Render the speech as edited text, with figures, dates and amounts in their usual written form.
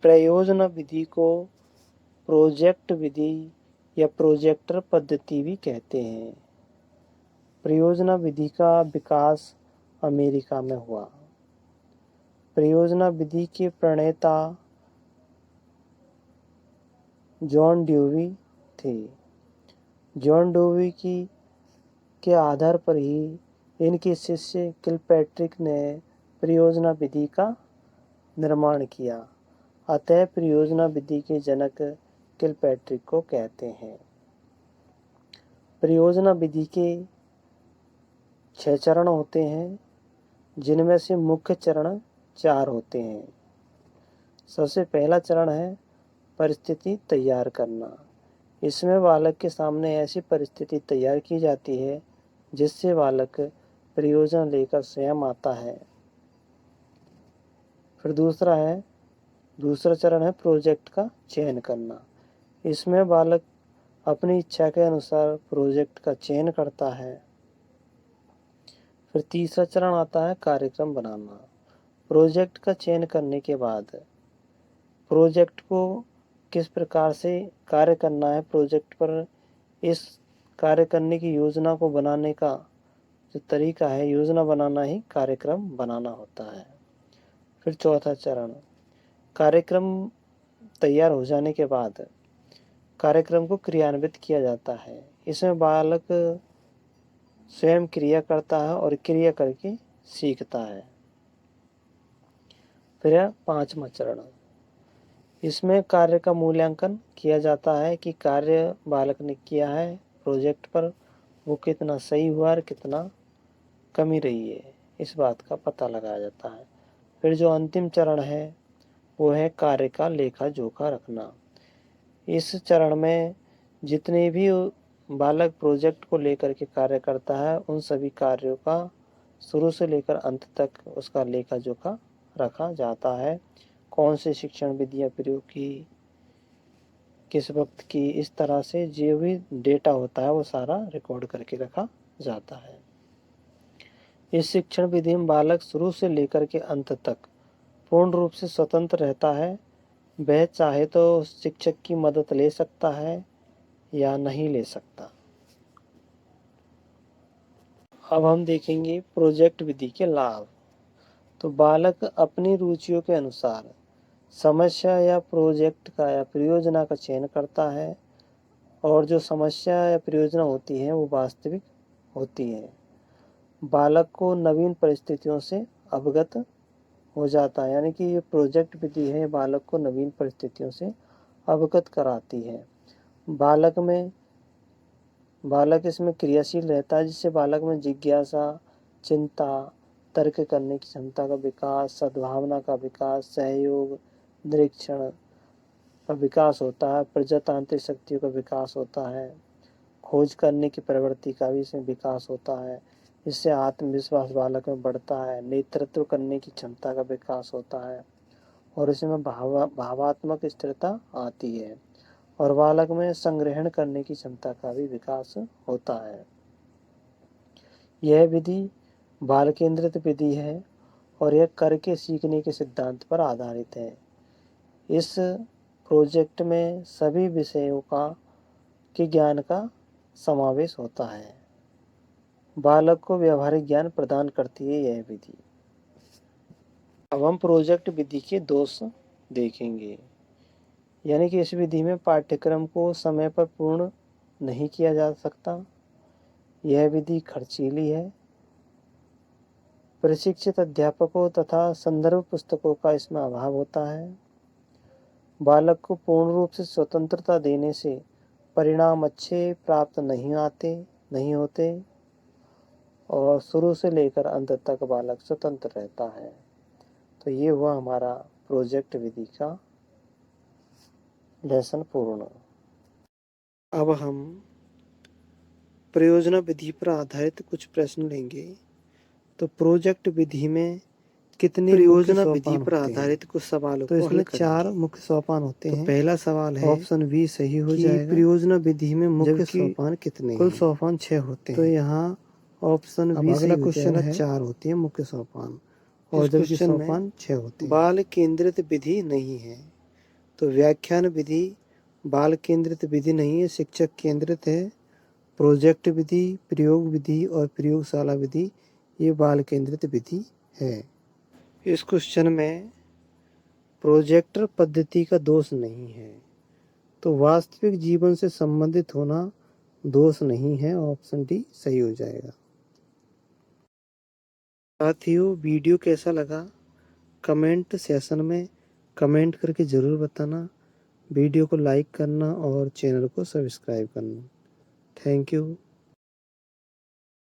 प्रयोजन विधि को प्रोजेक्ट विधि या प्रोजेक्टर पद्धति भी कहते हैं। परियोजना विधि का विकास अमेरिका में हुआ। परियोजना विधि के प्रणेता जॉन ड्यूवी थे। जॉन ड्यूवी के आधार पर ही इनके शिष्य किलपैट्रिक ने परियोजना विधि का निर्माण किया। अतः परियोजना विधि के जनक किलपैट्रिक को कहते हैं। परियोजना विधि के 6 चरण होते हैं, जिनमें से मुख्य चरण 4 होते हैं। सबसे पहला चरण है परिस्थिति तैयार करना। इसमें बालक के सामने ऐसी परिस्थिति तैयार की जाती है जिससे बालक परियोजना लेकर स्वयं आता है। फिर दूसरा चरण है प्रोजेक्ट का चयन करना। इसमें बालक अपनी इच्छा के अनुसार प्रोजेक्ट का चयन करता है। फिर तीसरा चरण आता है कार्यक्रम बनाना। प्रोजेक्ट का चयन करने के बाद प्रोजेक्ट को किस प्रकार से कार्य करना है, प्रोजेक्ट पर इस कार्य करने की योजना को बनाने का जो तरीका है, योजना बनाना ही कार्यक्रम बनाना होता है। फिर चौथा चरण, कार्यक्रम तैयार हो जाने के बाद कार्यक्रम को क्रियान्वित किया जाता है। इसमें बालक स्वयं क्रिया करता है और क्रिया करके सीखता है। फिर 5वां चरण, इसमें कार्य का मूल्यांकन किया जाता है कि कार्य बालक ने किया है प्रोजेक्ट पर वो कितना सही हुआ और कितना कमी रही है, इस बात का पता लगाया जाता है। फिर जो अंतिम चरण है वो है कार्य का लेखा जोखा रखना। इस चरण में जितने भी बालक प्रोजेक्ट को लेकर के कार्य करता है उन सभी कार्यों का शुरू से लेकर अंत तक उसका लेखा जोखा रखा जाता है। कौन से शिक्षण विधियां प्रयोग की, किस वक्त की, इस तरह से जो भी डेटा होता है वो सारा रिकॉर्ड करके रखा जाता है। इस शिक्षण विधि में बालक शुरू से लेकर के अंत तक पूर्ण रूप से स्वतंत्र रहता है। वह चाहे तो शिक्षक की मदद ले सकता है या नहीं ले सकता। अब हम देखेंगे प्रोजेक्ट विधि के लाभ। तो बालक अपनी रुचियों के अनुसार समस्या या प्रोजेक्ट का या परियोजना का चयन करता है और जो समस्या या परियोजना होती है वो वास्तविक होती है। बालक को नवीन परिस्थितियों से अवगत हो जाता है, यानी कि ये प्रोजेक्ट विधि है बालक को नवीन परिस्थितियों से अवगत कराती है। बालक इसमें क्रियाशील रहता है, जिससे बालक में जिज्ञासा, चिंता, तर्क करने की क्षमता का विकास, सद्भावना का विकास, सहयोग, निरीक्षण का विकास होता है, प्रजातांत्रिक शक्तियों का विकास होता है, खोज करने की प्रवृत्ति का भी इसमें विकास होता है। इससे आत्मविश्वास बालक में बढ़ता है, नेतृत्व करने की क्षमता का विकास होता है और इसमें भावात्मक स्थिरता आती है और बालक में संग्रहण करने की क्षमता का भी विकास होता है। यह विधि बाल केंद्रित विधि है और यह करके सीखने के सिद्धांत पर आधारित है। इस प्रोजेक्ट में सभी विषयों के ज्ञान का समावेश होता है। बालक को व्यवहारिक ज्ञान प्रदान करती है यह विधि। अब हम प्रोजेक्ट विधि के दोष देखेंगे, यानी कि इस विधि में पाठ्यक्रम को समय पर पूर्ण नहीं किया जा सकता। यह विधि खर्चीली है। प्रशिक्षित अध्यापकों तथा संदर्भ पुस्तकों का इसमें अभाव होता है। बालक को पूर्ण रूप से स्वतंत्रता देने से परिणाम अच्छे प्राप्त नहीं होते और शुरू से लेकर अंत तक बालक स्वतंत्र रहता है। तो ये हुआ हमारा प्रोजेक्ट विधि का लेसन पूर्ण। अब हम परियोजना विधि पर आधारित कुछ प्रश्न लेंगे। तो प्रोजेक्ट विधि में कितने परियोजना विधि पर आधारित कुछ सवालों को हल करेंगे। 4 मुख्य सोपान होते हैं। तो पहला सवाल है, ऑप्शन बी सही हो जाएगा। परियोजना विधि में मुख्य सोपान कितने हैं? कुल सोपान 6 होते हैं। तो यहाँ ऑप्शन बी। अगला क्वेश्चन है 4 होती है मुख्य सोपान और जबकि सोपान 6 होते हैं। बाल केंद्रित विधि नहीं है। तो व्याख्यान विधि बाल केंद्रित विधि नहीं है, शिक्षक केंद्रित है। प्रोजेक्ट विधि, प्रयोग विधि और प्रयोगशाला विधि ये बाल केंद्रित विधि है। इस क्वेश्चन में प्रोजेक्टर पद्धति का दोष नहीं है, तो वास्तविक जीवन से संबंधित होना दोष नहीं है। ऑप्शन डी सही हो जाएगा। साथियों, वीडियो कैसा लगा कमेंट सेशन में कमेंट करके ज़रूर बताना। वीडियो को लाइक करना और चैनल को सब्सक्राइब करना। Thank you.